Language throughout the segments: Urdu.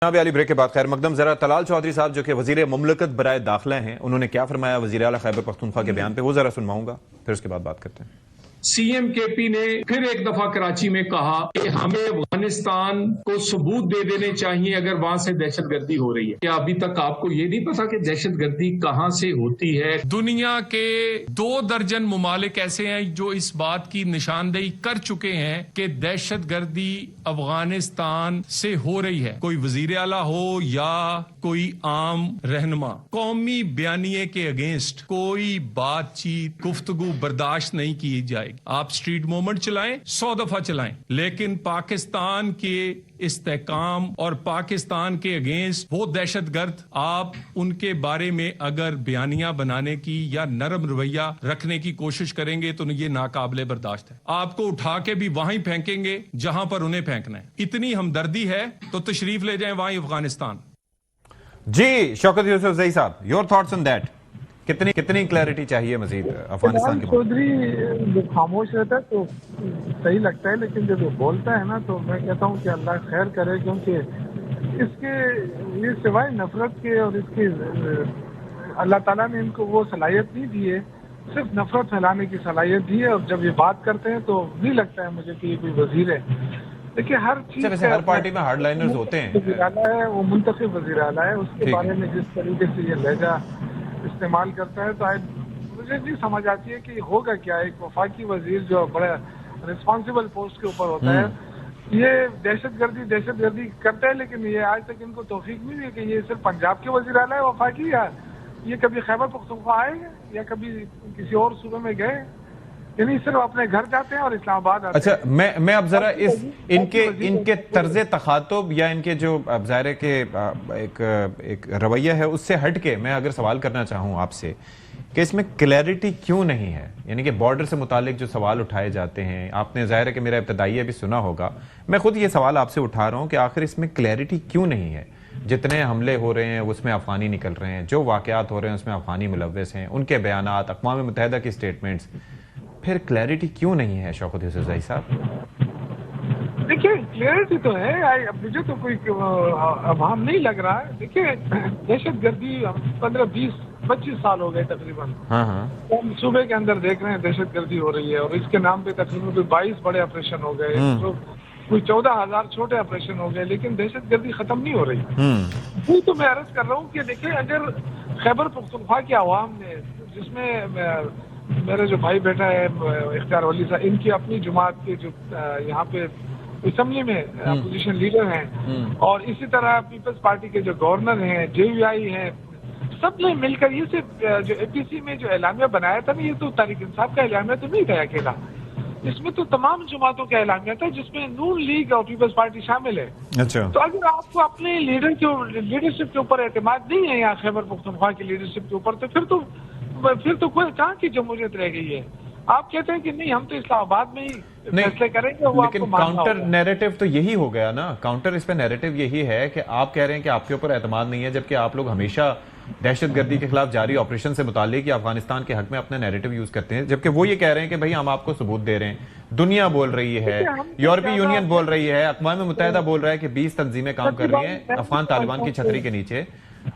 جناب علی بریک کے بعد خیر مقدم ذرا طلال چودھری صاحب جو کہ وزیر مملکت برائے داخلہ ہیں، انہوں نے کیا فرمایا وزیر اعلیٰ خیبر پختونخوا کے بیان پہ، وہ ذرا سنواؤں گا پھر اس کے بعد بات کرتے ہیں۔ سی ایم کے پی نے پھر ایک دفعہ کراچی میں کہا کہ ہمیں افغانستان کو ثبوت دے دینے چاہیے اگر وہاں سے دہشت گردی ہو رہی ہے۔ کیا ابھی تک آپ کو یہ نہیں پتا کہ دہشت گردی کہاں سے ہوتی ہے؟ دنیا کے 2 درجن ممالک ایسے ہیں جو اس بات کی نشاندہی کر چکے ہیں کہ دہشت گردی افغانستان سے ہو رہی ہے، کوئی وزیر اعلیٰ ہو یا کوئی عام رہنما۔ قومی بیانیے کے اگینسٹ کوئی بات چیت گفتگو برداشت نہیں کی جائے گی۔ آپ سٹریٹ موومنٹ چلائیں، 100 دفعہ چلائیں، لیکن پاکستان کے استحکام اور پاکستان کے اگینسٹ وہ دہشت گرد آپ ان کے بارے میں اگر بیانیاں بنانے کی یا نرم رویہ رکھنے کی کوشش کریں گے تو یہ ناقابل برداشت ہے۔ آپ کو اٹھا کے بھی وہیں پھینکیں گے جہاں پر انہیں پھینکنا ہے۔ اتنی ہمدردی ہے تو تشریف لے جائیں وہیں افغانستان۔ جی شوکت یوسف زئی صاحب، یور تھاٹس آن دیٹ، کتنی کلیئرٹی چاہیے مزید افغانستان کے بارے میں؟ چودھری جب خاموش رہتا ہے تو صحیح لگتا ہے، لیکن جب وہ بولتا ہے نا تو میں کہتا ہوں کہ اللہ خیر کرے، کیونکہ اس کے یہ سوائے نفرت کے اور اس کے اللہ تعالیٰ نے ان کو وہ صلاحیت نہیں دی ہے، صرف نفرت پھیلانے کی صلاحیت دی ہے، اور جب یہ بات کرتے ہیں تو نہیں لگتا ہے مجھے کہ یہ کوئی وزیر ہے۔ دیکھیے ہر چیز ہر پارٹی میں ہارڈ لائنرز ہوتے ہیں، وزیر اعلیٰ ہے، وہ منتخب وزیر اعلیٰ ہے، اس کے بارے میں جس طریقے سے یہ لہجہ استعمال کرتا ہے تو مجھے نہیں سمجھ آتی ہے کہ ہوگا کیا۔ ایک وفاقی وزیر جو بڑا رسپانسبل پوسٹ کے اوپر ہوتا ہے، یہ دہشت گردی کرتا ہے، لیکن یہ آج تک ان کو توفیق نہیں ہوئی کہ یہ صرف پنجاب کے وزیر اعلیٰ ہے وفاقی، یا یہ کبھی خیبر پختونخوا آئے یا کبھی کسی اور صوبے میں گئے، یعنی صرف اپنے گھر جاتے ہیں اور اسلام آباد آتے ہیں۔ اچھا میں اب ذرا ان کے طرز تخاطب یا ان کے جو ظاہر ہے کہ ایک رویہ ہے اس سے ہٹ کے میں اگر سوال کرنا چاہوں آپ سے کہ اس میں کلیئرٹی کیوں نہیں ہے، یعنی کہ بارڈر سے متعلق جو سوال اٹھائے جاتے ہیں، آپ نے ظاہر ہے کہ میرا ابتدائیہ بھی سنا ہوگا، میں خود یہ سوال آپ سے اٹھا رہا ہوں کہ آخر اس میں کلیئرٹی کیوں نہیں ہے؟ جتنے حملے ہو رہے ہیں اس میں افغانی نکل رہے ہیں، جو واقعات ہو رہے ہیں اس میں افغانی ملوث ہیں، ان کے بیانات، اقوام متحدہ کی سٹیٹمنٹس، پھر کلیئرٹی کیوں نہیں ہے شوکت یوسف زئی صاحب؟ دیکھیے کلیئرٹی تو ہے، مجھے تو کوئی ابہام نہیں لگ رہا ہے۔ دیکھیے دہشت گردی 15 20 25 سال ہو گئے تقریباً، ہم صوبے کے اندر دیکھ رہے ہیں دہشت گردی ہو رہی ہے، اور اس کے نام پہ تقریباً 22 بڑے آپریشن ہو گئے، کوئی 14,000 چھوٹے آپریشن ہو گئے، لیکن دہشت گردی ختم نہیں ہو رہی۔ وہ تو میں عرض کر رہا ہوں کہ دیکھیں اگر خیبر پختونخوا کے عوام نے، جس میں میرا جو بھائی بیٹا ہے اختیار ولی صاحب، ان کی اپنی جماعت کے جو یہاں پہ اسمبلی میں اپوزیشن لیڈر ہیں، اور اسی طرح پیپلز پارٹی کے جو گورنر ہیں، جے یو آئی ہیں، سب نے مل کر یہ صرف جو اے پی سی میں جو اعلامیہ بنایا تھا نا، یہ تو تحریک انصاف کا اعلامیہ تو نہیں تھا اکیلا، اس میں تو تمام جماعتوں کا اعلامیہ تھا جس میں نون لیگ اور پیپلز پارٹی شامل ہے۔ تو اگر آپ کو اپنے لیڈرشپ کے اوپر اعتماد نہیں ہے یا خیبر پختونخوا کی لیڈرشپ کے اوپر، تو پھر تو کوئی کہاں کی جمہوریت رہ گئی ہے؟ آپ کہتے ہیں کہ نہیں ہم تو اسلام آباد میں ہی فیصلے کریں گے، وہ آپ کو ماننا ہوگا۔ کاؤنٹر نیریٹو تو یہی ہو گیا نا، کاؤنٹر اس پہ نیریٹو یہی ہے کہ آپ کہہ رہے ہیں کہ آپ کے اوپر اعتماد نہیں ہے، جبکہ آپ لوگ ہمیشہ دہشت گردی کے خلاف جاری آپریشن سے متعلق یا افغانستان کے حق میں اپنا نیریٹو یوز کرتے ہیں، جبکہ وہ یہ کہہ رہے ہیں کہ بھئی ہم آپ کو ثبوت دے رہے ہیں، دنیا بول رہی ہے، یورپی یونین بول رہی ہے، اقوام متحدہ بول رہا ہے کہ 20 تنظیمیں کام کر رہی ہیں افغان طالبان کی چھتری کے نیچے،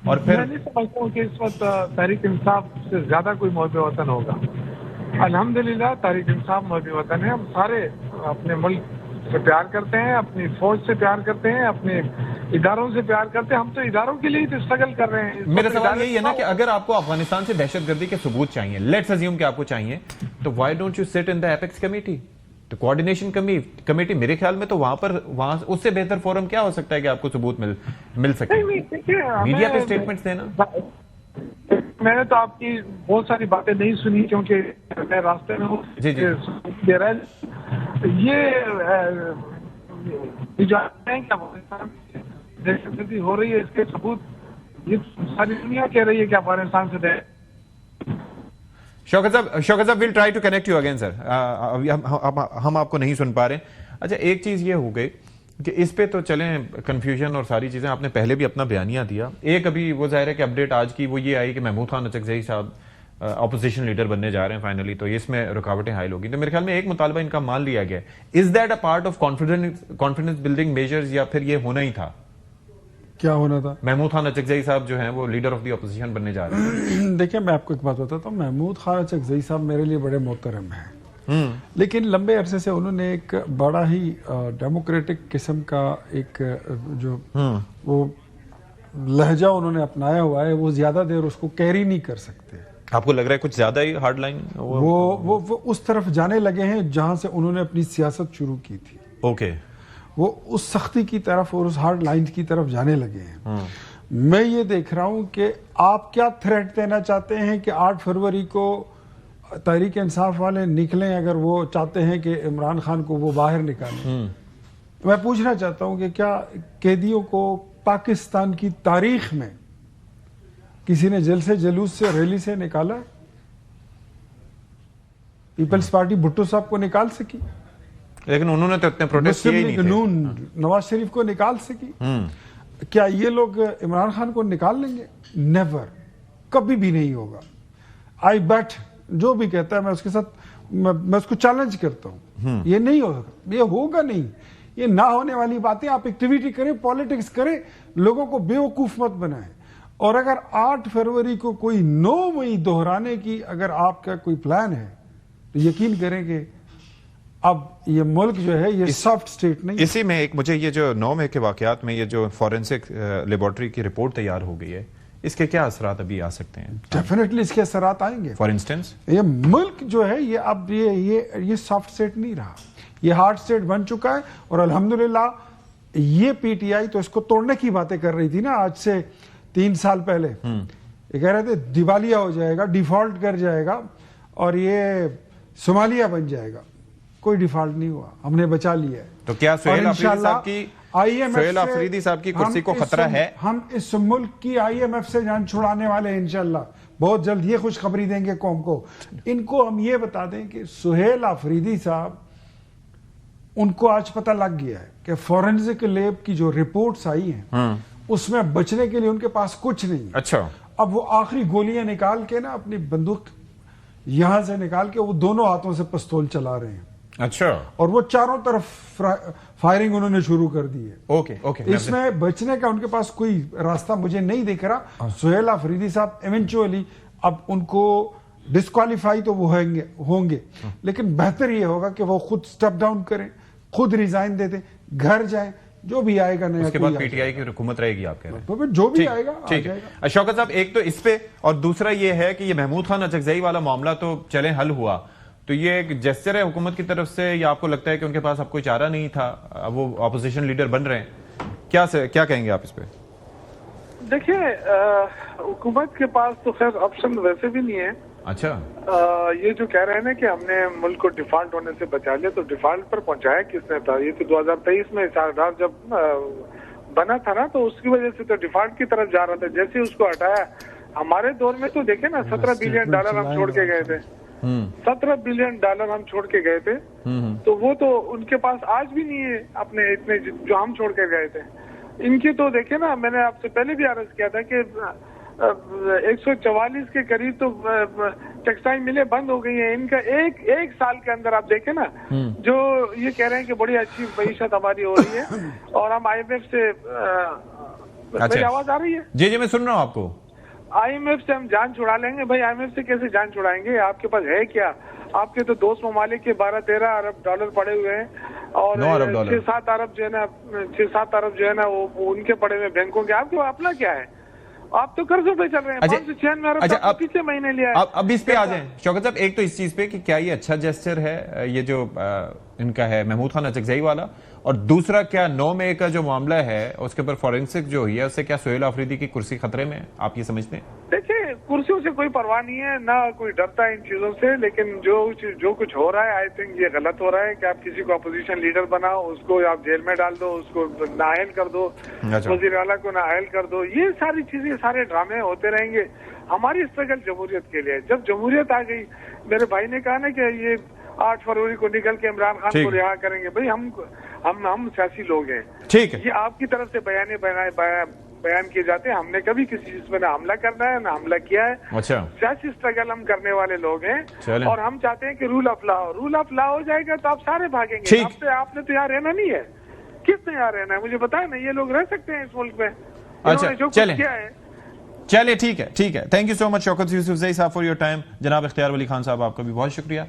اور پھر میں نہیں سمجھتا ہوں کہ اس وقت تحریک انصاف سے زیادہ کوئی محب وطن ہوگا۔ الحمدللہ تحریک انصاف محب وطن ہے، ہم سارے اپنے ملک سے پیار کرتے ہیں، اپنی فوج سے پیار کرتے ہیں، اپنے اداروں سے پیار کرتے ہیں، ہم تو اداروں کے لیے تو اسٹرگل کر رہے ہیں۔ میرا سوال یہی ہے نا کہ اگر آپ کو افغانستان سے دہشت گردی کے ثبوت چاہیے، لیٹس اسیوم کہ آپ کو چاہیے، تو why don't you sit in the apex committee, تو کوارڈینیشن کمیٹی؟ میرے خیال میں تو وہاں اس سے بہتر فورم کیا ہو سکتا ہے کہ آپ کو ثبوت مل سکے؟ میڈیا پہ اسٹیٹمنٹس دینا۔ میں نے تو آپ کی بہت ساری باتیں نہیں سنی کیونکہ میں راستے میں ہوں، دے رہا ہے یہ جو ہے کہ افغانستان دہشت گردی ہو رہی ہے، اس کے ثبوت یہ ساری دنیا کہہ رہی ہے کہ افغانستان سے شوکت صاحب we'll try to connect you again sir، ہم آپ کو نہیں سن پا رہے ہیں۔ اچھا ایک چیز یہ ہو گئی کہ اس پہ تو چلیں کنفیوژن اور ساری چیزیں آپ نے پہلے بھی اپنا بیانیہ دیا، ایک ابھی وہ ظاہر ہے کہ اپڈیٹ آج کی وہ یہ آئی کہ محمود خان اچکزئی صاحب اپوزیشن لیڈر بننے جا رہے ہیں فائنلی، تو اس میں رکاوٹیں حائل ہوگی، تو میرے خیال میں ایک مطالبہ ان کا مان لیا گیا ہے۔ Is that a part of confidence building measures یا پھر یہ ہونا ہی تھا؟ کیا ہونا تھا؟ محمود خان اچکزئی صاحب جو ہیں وہ لیڈر آف دی اپوزیشن بننے جا رہے ہیں. دیکھیں میں آپ کو ایک بات بتاتا ہوں, محمود خان اچکزئی صاحب میرے لیے بڑے محترم ہیں, لیکن لمبے عرصے سے انہوں نے ایک بڑا ہی ڈیموکریٹک قسم کا ایک جو وہ لہجہ انہوں نے اپنایا ہوا ہے, وہ زیادہ دیر اس کو کیری نہیں کر سکتے. آپ کو لگ رہا ہے کچھ زیادہ ہی ہارڈ لائن وہ اس طرف جانے لگے ہیں جہاں سے انہوں نے اپنی سیاست شروع کی تھی. اوکے, وہ اس سختی کی طرف اور اس ہارڈ لائن کی طرف جانے لگے ہیں. میں یہ دیکھ رہا ہوں کہ آپ کیا تھریٹ دینا چاہتے ہیں کہ 8 فروری کو تحریک انصاف والے نکلیں, اگر وہ چاہتے ہیں کہ عمران خان کو وہ باہر نکالیں. میں پوچھنا چاہتا ہوں کہ کیا قیدیوں کو پاکستان کی تاریخ میں کسی نے جلسے جلوس سے ریلی سے نکالا؟ پیپلز پارٹی بھٹو صاحب کو نکال سکی, لیکن انہوں نے تو اتنے پروٹیسٹ کیے ہی نہیں تھے. نواز شریف کو نکال سکی. کیا یہ لوگ عمران خان کو نکال لیں گے؟ نیور, کبھی بھی نہیں ہوگا. آئی بیٹ جو بھی کہتا ہے میں اس کے ساتھ میں اس کو چیلنج کرتا ہوں, یہ نہیں ہوگا, یہ ہوگا نہیں. یہ نہ ہونے والی باتیں, آپ ایکٹیویٹی کریں, پالیٹکس کریں, لوگوں کو بیوقوف مت بنائیں. اور اگر 8 فروری کو کوئی 9 مئی دہرانے کی اگر آپ کا کوئی پلان ہے تو یقین کریں کہ اب یہ ملک جو ہے یہ سافٹ سٹیٹ نہیں. اسی میں ایک مجھے یہ جو 9 مئی کے واقعات میں یہ جو فورنسک لیبارٹری کی رپورٹ تیار ہو گئی ہے, اس کے کیا اثرات ابھی آ سکتے ہیں؟ ڈیفینیٹلی اس کے اثرات آئیں گے. فار انسٹنس یہ ملک جو ہے یہ اب یہ سافٹ سٹیٹ نہیں رہا, یہ ہارڈ سٹیٹ بن چکا ہے. اور الحمدللہ یہ پی ٹی آئی تو اس کو توڑنے کی باتیں کر رہی تھی نا آج سے 3 سال پہلے. یہ کہہ رہے تھے دیوالیہ ہو جائے گا, ڈیفالٹ کر جائے گا اور یہ صومالیہ بن جائے گا. کوئی ڈیفالٹ نہیں ہوا, ہم نے بچا لیا ہے. تو کیا سہیل آفریدی صاحب کی کرسی کو خطرہ ہے؟ ہم اس ملک کی آئی ایم ایف سے جان چھڑانے والے ہیں انشاءاللہ. بہت جلد یہ خوشخبری دیں گے قوم کو. ان کو ہم یہ بتا دیں کہ سہیل آفریدی صاحب, ان کو آج پتہ لگ گیا ہے کہ فورنزک لیب کی جو رپورٹس آئی ہیں اس میں بچنے کے لیے ان کے پاس کچھ نہیں. اچھا, اب وہ آخری گولیاں نکال کے نا اپنی بندوق یہاں سے نکال کے وہ دونوں ہاتھوں سے پستول چلا رہے ہیں. اچھا, اور وہ چاروں طرف فائرنگ انہوں نے شروع کر دی ہے. اوکے اوکے, اس میں بچنے کا ان کے پاس کوئی راستہ مجھے نہیں دکھ رہا. سہیل آفریدی صاحب ایونچولی اب ان کو ڈسکوالیفائی تو وہ ہوں گے, لیکن بہتر یہ ہوگا کہ وہ خود سٹیپ ڈاؤن کریں, خود ریزائن دے دیں, گھر جائیں. جو بھی آئے گا نیا, اس کے بعد پی ٹی آئی کی حکومت رہے گی آپ کہہ رہے ہیں, جو بھی آئے گا. ٹھیک ہے شوکت صاحب, ایک تو اس پہ, اور دوسرا یہ ہے کہ یہ محمود خان اچکزئی والا معاملہ تو چلے حل ہوا, تو یہ ایک جیسچر ہے حکومت کی طرف سے, یا آپ کو لگتا ہے کہ ان کے پاس اب کوئی چارہ نہیں تھا, وہ اپوزیشن لیڈر بن رہے ہیں, کیا کہیں گے آپ اس پہ؟ دیکھیں حکومت کے پاس تو خیر آپشن ویسے بھی نہیں ہے. اچھا, یہ جو کہہ رہے ہیں نا کہ ہم نے ملک کو ڈیفالٹ ہونے سے بچا لیا, تو ڈیفالٹ پر پہنچایا کس نے تھا؟ یہ تو 2023 میں اسحاق جب بنا تھا نا, تو اس کی وجہ سے تو ڈیفالٹ کی طرف جا رہا تھا. جیسے اس کو ہٹایا, ہمارے دور میں تو دیکھیں نا $17 بلین ہم چھوڑ کے گئے تھے. $17 بلین ہم چھوڑ کے گئے تھے, تو وہ تو ان کے پاس آج بھی نہیں ہے اپنے اتنے جو ہم چھوڑ کے گئے تھے. ان کی تو دیکھیں نا, میں نے آپ سے پہلے بھی عرض کیا تھا کہ 144 کے قریب تو ٹیکسٹائل ملیں بند ہو گئی ہیں. ان کا ایک سال کے اندر آپ دیکھیں نا, جو یہ کہہ رہے ہیں کہ بڑی اچھی معیشت ہماری ہو رہی ہے, اور ہم آئی ایم ایف سے, میری آواز آ رہی ہے؟ جی میں سن رہا ہوں آپ کو. آئی ایم ایف سے ہم جان چھڑا لیں گے. بھائی آئی ایم ایف سے کیسے جان چھڑائیں گے؟ آپ کے پاس ہے کیا؟ آپ کے تو دوست ممالک کے 12-13 ارب ڈالر پڑے ہوئے ہیں, اور 6-7 ارب جو ہے نا وہ ان کے پڑے ہوئے بینکوں کے. آپ کے اپنا کیا ہے؟ آپ تو قرضوں پہ چل رہے ہیں. 596 ارب پچھلے مہینے لیا ہے. اب اس پہ آ جائیں شوکت صاحب, ایک تو اس چیز پہ کہ کیا یہ اچھا جیسچر ہے یہ جو ان کا ہے محمود خان اچکزئی والا, اور دوسرا کیا 9 مئی کا جو معاملہ ہے اس کے اوپر فورنسک جو ہوئی ہے, اس سے کیا سہیل آفریدی کی کرسی خطرے میں ہے؟ آپ یہ سمجھتے ہیں؟ دیکھیں کرسیوں سے کوئی پرواہ نہیں ہے, نہ کوئی ڈرتا ہے ان چیزوں سے, لیکن جو کچھ ہو رہا ہے آئی تھنک یہ غلط ہو رہا ہے کہ آپ کسی کو اپوزیشن لیڈر بناؤ, اس کو آپ جیل میں ڈال دو, اس کو نااہل کر دو, وزیر اعلیٰ کو نااہل کر دو. یہ ساری چیزیں, سارے ڈرامے ہوتے رہیں گے. ہماری اسٹرگل جمہوریت کے لیے. جب جمہوریت آ گئی, میرے بھائی نے کہا نا کہ یہ 8 فروری کو نکل کے عمران خان کو رہا کریں گے. بھائی ہم سیاسی لوگ ہیں, ٹھیک ہے, یہ آپ کی طرف سے بیان کیے جاتے ہیں. ہم نے کبھی کسی چیز میں نہ حملہ کرنا ہے نہ حملہ کیا ہے. سیاسی اسٹرگل ہم کرنے والے لوگ ہیں, اور ہم چاہتے ہیں کہ رول آف لا ہو جائے گا تو آپ سارے بھاگیں گے. آپ نے تو یہاں رہنا نہیں ہے. کس نے یہاں رہنا ہے؟ مجھے بتائیں نا, یہ لوگ رہ سکتے ہیں اس ملک میں؟ اچھا چلے ٹھیک ہے. تھینک یو سو مچ شوکت یوسف زئی صاحب فار یور ٹائم. جناب اختیار ولی خان صاحب آپ کا بھی بہت شکریہ.